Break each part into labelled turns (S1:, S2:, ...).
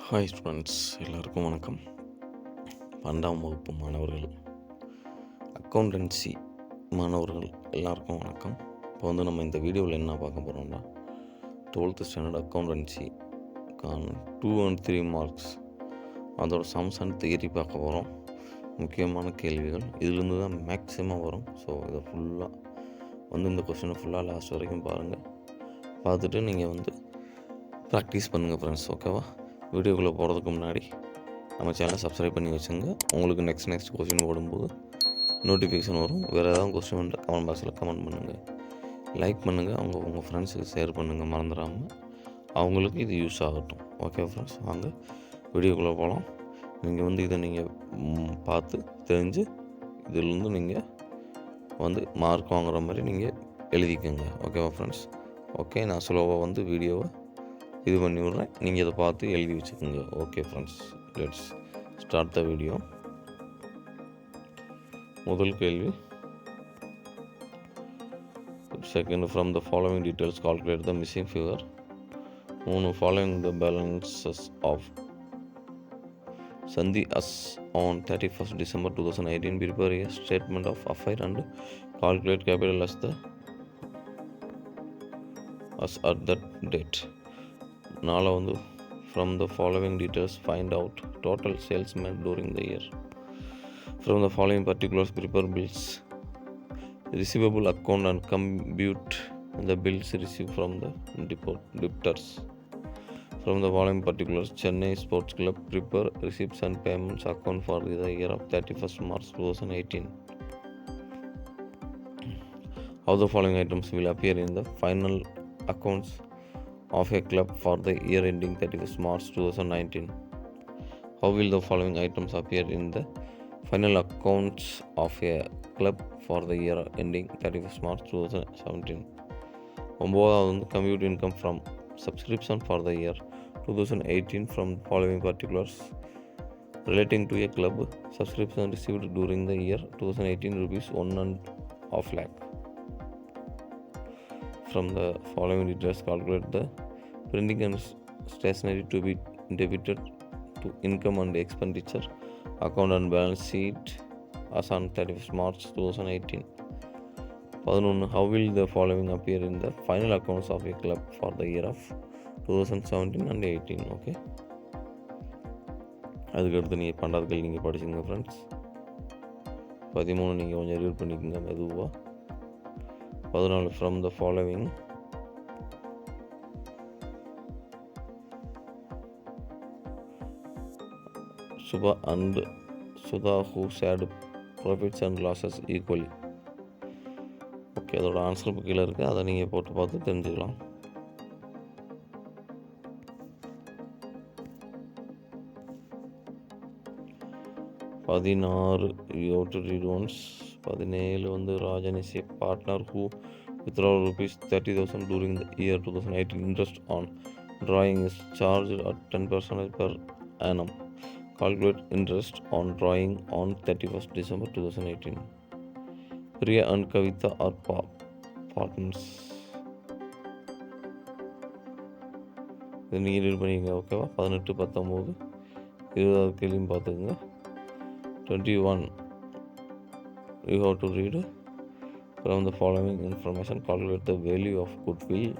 S1: Hi students, எல்லாருக்கும் வணக்கம். 12ஆம் வகுப்பு மாணவர்கள், அக்கௌண்டன்சி மாணவர்கள் எல்லாருக்கும் வணக்கம். இப்போ நம்ம இந்த வீடியோவில் என்ன பார்க்க போகிறோம்னா 12th ஸ்டாண்டர்ட் அக்கௌண்டன்சிக்கான 2 and 3 மார்க்ஸ் அதோட சம்ஸ் அண்ட் தியரி பார்க்க போகிறோம். முக்கியமான கேள்விகள் இதிலிருந்து தான் மேக்ஸிமம் வரும். ஸோ இதை ஃபுல்லாக இந்த கொஸ்டினை ஃபுல்லாக லாஸ்ட் வரைக்கும் பாருங்கள். பார்த்துட்டு நீங்கள் ப்ராக்டிஸ் பண்ணுங்கள் ஃப்ரெண்ட்ஸ். ஓகேவா? வீடியோக்குள்ளே போகிறதுக்கு முன்னாடி நம்ம சேனலை சப்ஸ்கிரைப் பண்ணி வச்சுங்க. உங்களுக்கு நெக்ஸ்ட் கொஸ்டின் போடும்போது நோட்டிஃபிகேஷன் வரும். வேறு ஏதாவது கொஸ்டின் வந்து கமெண்ட் பாக்ஸில் கமெண்ட் பண்ணுங்கள், லைக் பண்ணுங்கள், உங்கள் ஃப்ரெண்ட்ஸுக்கு ஷேர் பண்ணுங்கள் மறந்துடாமல். அவங்களுக்கு இது யூஸ் ஆகட்டும். ஓகே ஃப்ரெண்ட்ஸ், வாங்க வீடியோக்குள்ளே போகலாம். நீங்கள் இதை நீங்கள் பார்த்து தெரிஞ்சு இதிலேருந்து நீங்கள் மார்க் வாங்குகிற மாதிரி நீங்கள் எழுதிக்கோங்க. ஓகேவா ஃப்ரெண்ட்ஸ்? ஓகே, நான் ஸ்லோவாக வீடியோவை இது பண்ணி விட்றேன். நீங்கள் இதை பார்த்து எழுதி வச்சுக்கோங்க. Okay friends, let's start the video. முதல் கேள்வி, second, from the following details calculate the missing figure. 3, following the balances of Sandhi as on 31st December 2018. Prepare a statement of affair and calculate capital as at that date. 4, from the following details find out total sales made during the year. From the following particulars prepare bills receivable account and compute the bills received from the debtors. From the following particulars Chennai Sports Club prepare receipts and payments account for the year of 31st March 2018. How the following items will appear in the final accounts of a club for the year ending 31st March 2019. How will the following items appear in the final accounts of a club for the year ending 31st March 2017. 9, compute income from subscription for the year 2018 from following particulars relating to a club subscription received during the year 2018 rupees 1.5 lakh. From the following details calculate the printing and stationery to be debited to income and expenditure account and balance sheet as on 31st March 2018. 11, how will the following appear in the final accounts of a club for the year of 2017 and 18. Okay, அதுக்கடுத்து நீங்கள் 12வது கேள்வி நீங்கள் படிச்சுங்க friends. 13 நீங்கள் கொஞ்சம் read பண்ணிக்கோங்க மெதுவாக. 14, from the following Subha and Sudha who shared profits and losses equally. Okay, அதோட ஆன்சர் கீழே இருக்குது, அதை நீங்கள் போட்டு பார்த்து தெரிஞ்சுக்கலாம். 16, you have to read once. 17, Rajan is a partner who withdraw rupees 30,000 during the year 2018. Interest on drawing is charged at 10% per annum. Calculate interest on drawing on 31st December 2018. Priya and Kavita are partners. இதை நீங்கள் read பண்ணிக்கங்க. ஓகேவா? 18, 19, 20வது கேள்வியும் பார்த்துக்குங்க. 21, you have to read from the following information calculate the value of goodwill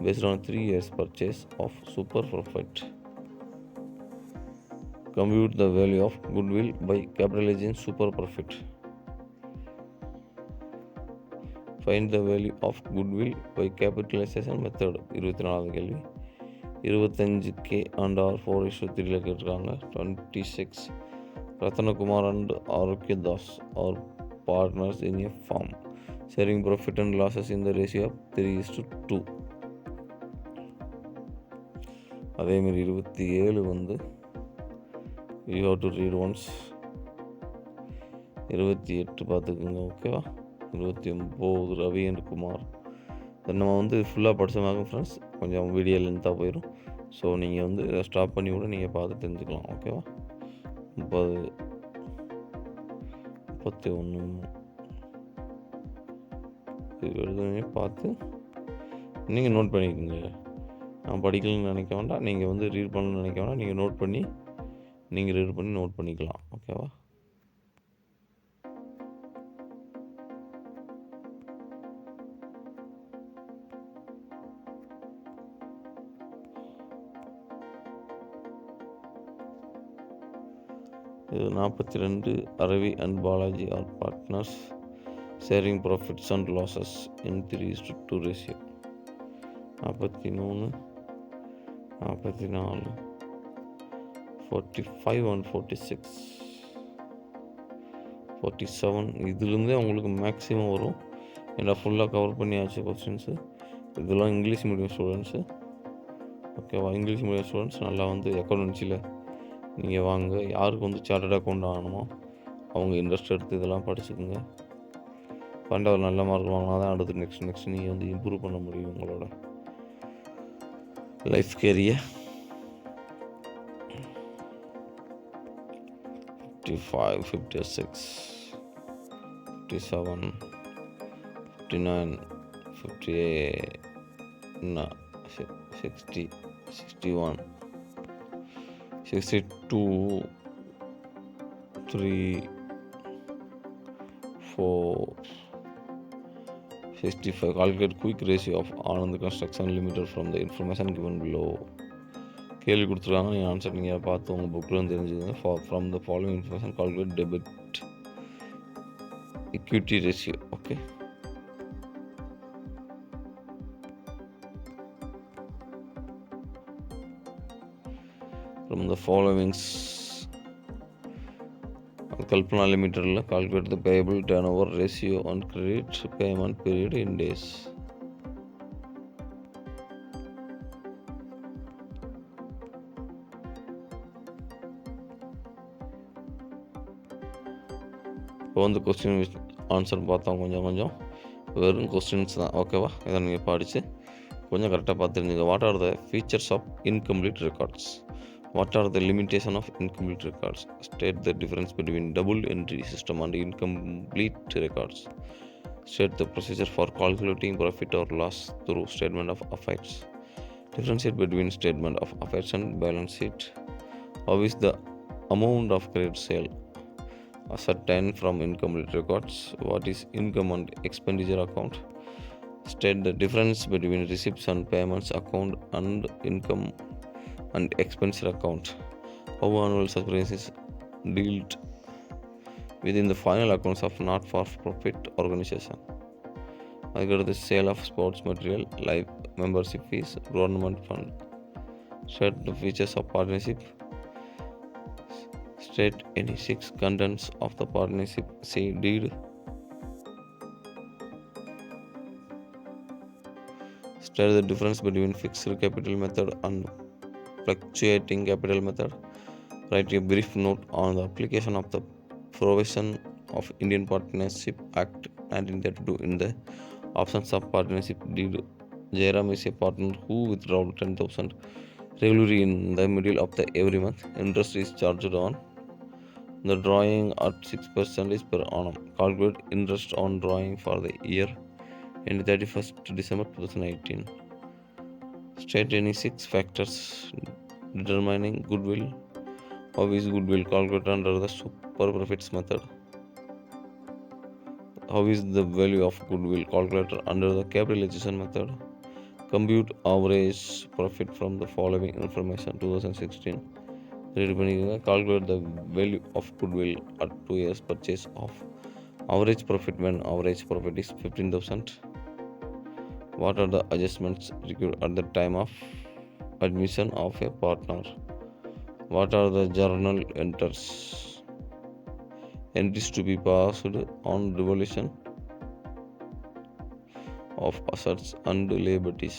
S1: based on 3 years purchase of super profit. Compute the value of goodwill by capitalizing super profit. Find the value of goodwill by capitalization method. 24வது கேள்வி 25K and R 4:3 கேட்டிருக்காங்க. 26, Ratanakumar and Arukya Das are partners in a firm sharing profit and losses in the ratio of 3:2. அதேமாரி 27 you have to read once. 28 பார்த்துக்குங்க. ஓகேவா? 29, Ravi and Kumar. நம்ம ஃபுல்லாக படித்தோம் friends. கொஞ்சம் video லென்த்தாக போயிடும். ஸோ நீங்கள் இதை ஸ்டாப் பண்ணி கூட நீங்கள் பார்த்து தெரிஞ்சுக்கலாம். ஓகேவா? 30, 31 இது எழுதுனே பார்த்து நீங்கள் நோட் பண்ணிக்கோங்க. நான் படிக்கணும்னு நினைக்க வேண்டாம், நீங்கள் வந்து ரீட் பண்ணணும்னு நினைக்க வேண்டாம், நீங்கள் நோட் பண்ணி நோட் பண்ணிக்கலாம். ஓகேவா? இது 42. Aravi and Balaji are partners sharing profits and losses in 3:2 ratio. 43, 44, 45 and 46, 47. இதுலேருந்தே உங்களுக்கு மேக்ஸிமம் வரும். ஏன்னா ஃபுல்லாக கவர் பண்ணியாச்சு கொஸ்டின்ஸு. இதெல்லாம் இங்கிலீஷ் மீடியம் ஸ்டூடெண்ட்ஸு. ஓகேவா? இங்கிலீஷ் மீடியம் ஸ்டூடெண்ட்ஸ் நல்லா வந்து அக்கௌண்டன்சியில் நீங்கள் வாங்க. யாருக்கு வந்து சார்ட்டர்ட் அக்கௌண்ட் ஆகணுமோ அவங்க இன்ட்ரெஸ்ட் எடுத்து இதெல்லாம் படிச்சுக்கோங்க. ஒரு நல்ல மார்க் வாங்கினா தான் அடுத்து நெக்ஸ்ட் நீங்கள் வந்து இம்ப்ரூவ் பண்ண முடியும் உங்களோட life carrier. 55, 56, 57, 59, 58, 60, 61, 62, 3, 4, 65. Calculate quick ratio of Anand Construction Limited from the information given below. கேள்வி கொடுத்துருக்காங்க, நீங்கள் ஆன்சர் நீங்கள் பார்த்து உங்கள் புக்கில் வந்து தெரிஞ்சுக்கோங்க. From the following information calculate debit equity ratio. Okay, from the followings Kalpana லிமிட்டடில் calculate the payable turnover ratio and credit payment period in days. இப்போ வந்து கொஸ்டின் ஆன்சர் பார்த்தோம். கொஞ்சம் வெறும் கொஸ்டின்ஸ் தான். ஓகேவா? இதை நீங்கள் படித்து கொஞ்சம் கரெக்டாக பார்த்து தெரிஞ்சுங்க. What are the features of incomplete records? What are the limitation of incomplete records? State the difference between double entry system and incomplete records. State the procedure for calculating profit or loss through statement of affairs. Differentiate between statement of affairs and balance sheet. How is the amount of credit sale ascertained from incomplete records? What is income and expenditure account? State the difference between receipts and payments account and income and expenditure account. How annual surplus is dealt within the final accounts of not-for-profit organization. அதுக்கடுத்து sale of sports material, life membership fees, government fund. State the features of partnership. State any 6 contents of the partnership. See deed. State the difference between fixed capital method and fluctuating capital method. Write a brief note on the application of the provision of Indian Partnership Act 1932 in the options of partnership deed. Jairam is a partner who withdraws 10,000 regularly in the middle of the every month. Interest is charged on the drawing at 6% per annum. Calculate interest on drawing for the year ending 31st December 2018. State any 6 factors determining goodwill. How is goodwill calculated under the super profits method? How is the value of goodwill calculated under the capitalization method? Compute average profit from the following information. 2016. Read பண்ணிக்கோங்க. Calculate the value of goodwill at 2 years purchase of average profit when average profit is 15,000. What are the adjustments required at the time of admission of a partner? What are the journal entries to be passed on devolution of assets and liabilities?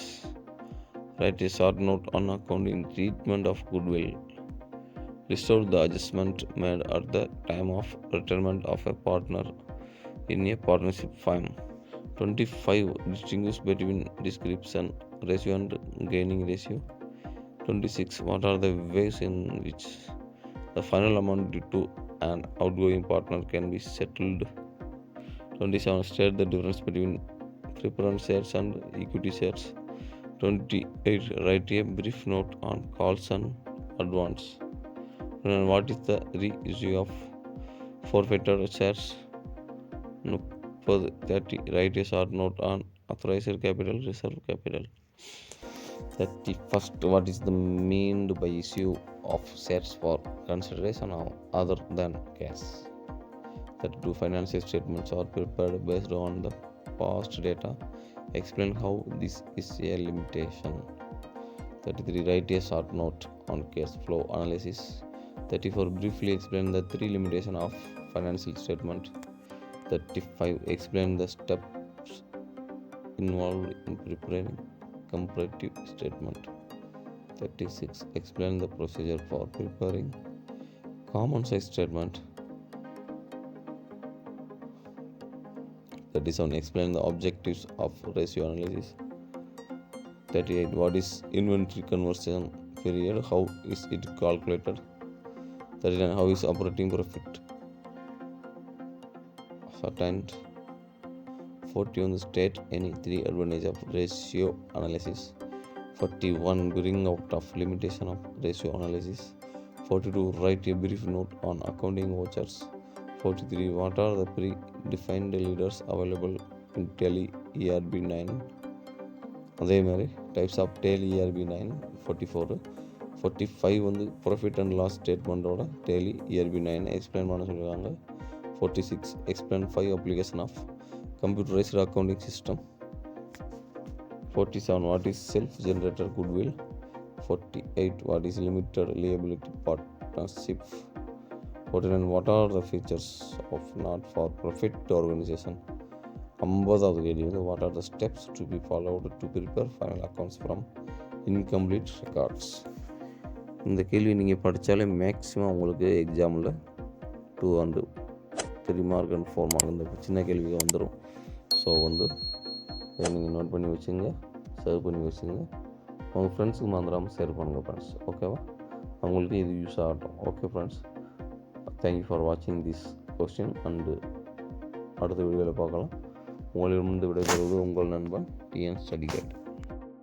S1: Write a short note on accounting treatment of goodwill. List out the adjustment made at the time of retirement of a partner in a partnership firm. 25. Distinguish between description ratio and gaining ratio. 26. What are the ways in which the final amount due to an outgoing partner can be settled? 27. State the difference between preference shares and equity shares. 28. Write a brief note on calls and advance. And what is the reissue of forfeited shares? 30. Write a short note on authorized capital, reserve capital. 31st. What is the meant by issue of shares for consideration other than cash? 32. Financial statements are prepared based on the past data. Explain how this is a limitation. 33. Write a short note on cash flow analysis. 34. Briefly explain the 3 limitations of financial statement. 35. Explain the steps involved in preparing comparative statement. 36. Explain the procedure for preparing common size statement. 37. Explain the objectives of ratio analysis. 38. What is inventory conversion period? How is it calculated? 39. How is operating profit ascertained? 41. State any 3 advantages of ratio analysis. 41. Bring out of limitation of ratio analysis. 42. Write a brief note on accounting vouchers. 43. What are the predefined leaders available in Tally ERB 9? அதே மாதிரி types of tally ERB 9. 44. 45 வந்து profit and loss ஸ்டேட்மெண்ட்டோட tally ERB 9 explain பண்ண சொல்லுவாங்க. 46. Explain 5 application of computerised accounting system. 47. What is self generator goodwill. 48. What is limited liability partnership. 49. What are the features of not for profit organisation. 50வது கேள்வி வந்து what are the steps to be followed to prepare final accounts from incomplete records. இந்த கேள்வி நீங்கள் படித்தாலே maximum உங்களுக்கு எக்ஸாமில் 2 and 3 mark and 4 mark இந்த சின்ன கேள்விகள் வந்துடும். ஸோ வந்து இதை நீங்கள் நோட் பண்ணி வச்சுங்க, சேவ் பண்ணி வச்சுங்க. உங்கள் ஃப்ரெண்ட்ஸுக்கு மறந்துடாமல் ஷேர் பண்ணுங்கள் ஃப்ரெண்ட்ஸ். ஓகேவா? அவங்களுக்கு இது யூஸ் ஆகட்டும். ஓகே ஃப்ரெண்ட்ஸ், தேங்க்யூ ஃபார் வாட்சிங் திஸ் கொஸ்டின் அண்டு அடுத்த வீடியோவில் பார்க்கலாம். உங்களிடமிருந்து விடைபெறுவது உங்கள் நண்பன் TN ஸ்டடி கைட்.